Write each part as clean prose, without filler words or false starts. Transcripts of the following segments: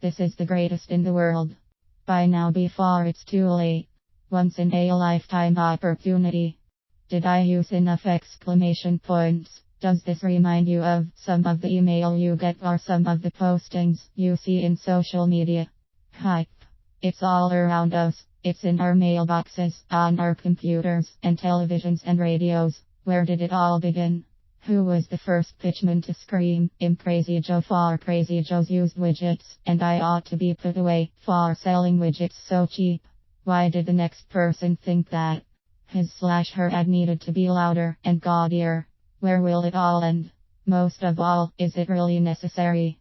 This is the greatest in the world. Buy now before it's too late. Once in a lifetime opportunity. Did I use enough exclamation points? Does this remind you of some of the email you get or some of the postings you see in social media? Hype. It's all around us. It's in our mailboxes, on our computers, and televisions and radios. Where did it all begin? Who was the first pitchman to scream, "I'm Crazy Joe for Crazy Joe's used widgets, and I ought to be put away for selling widgets so cheap"? Why did the next person think that his/her ad needed to be louder and gaudier? Where will it all end? Most of all, is it really necessary?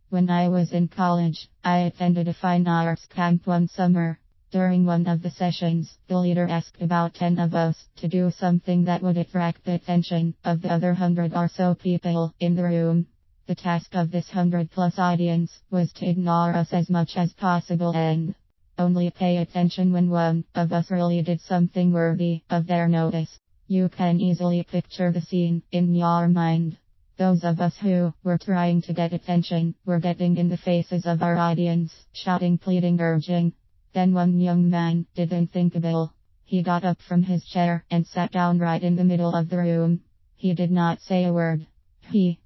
When I was in college, I attended a fine arts camp one summer. During one of the sessions, the leader asked about 10 of us to do something that would attract the attention of the other 100 or so people in the room. The task of this 100+ audience was to ignore us as much as possible and only pay attention when one of us really did something worthy of their notice. You can easily picture the scene in your mind. Those of us who were trying to get attention were getting in the faces of our audience, shouting, pleading, urging. Then one young man did the unthinkable. He got up from his chair and sat down right in the middle of the room. He did not say a word. He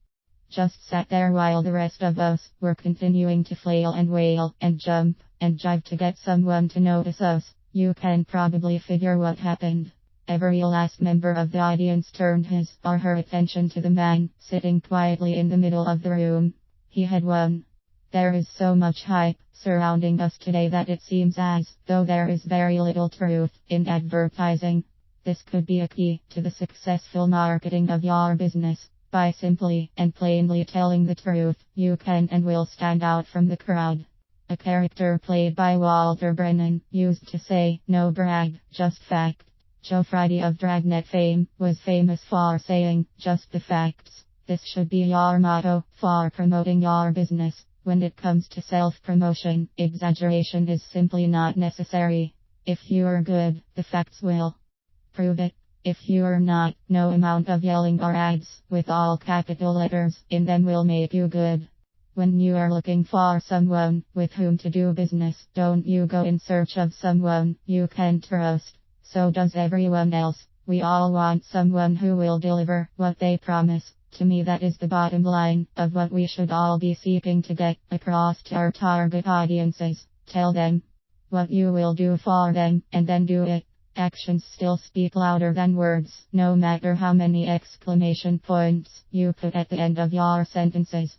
just sat there while the rest of us were continuing to flail and wail and jump and jive to get someone to notice us. You can probably figure what happened. Every last member of the audience turned his or her attention to the man sitting quietly in the middle of the room. He had won. There is so much hype surrounding us today that it seems as though there is very little truth in advertising. This could be a key to the successful marketing of your business. By simply and plainly telling the truth, you can and will stand out from the crowd. A character played by Walter Brennan used to say, "No brag, just fact." Joe Friday of Dragnet fame was famous for saying, "Just the facts." This should be your motto for promoting your business. When it comes to self-promotion, exaggeration is simply not necessary. If you're good, the facts will prove it. If you're not, no amount of yelling or ads with all capital letters in them will make you good. When you are looking for someone with whom to do business, don't you go in search of someone you can trust. So does everyone else. We all want someone who will deliver what they promise. To me, that is the bottom line of what we should all be seeking to get across to our target audiences. Tell them what you will do for them, and then do it. Actions still speak louder than words, no matter how many exclamation points you put at the end of your sentences.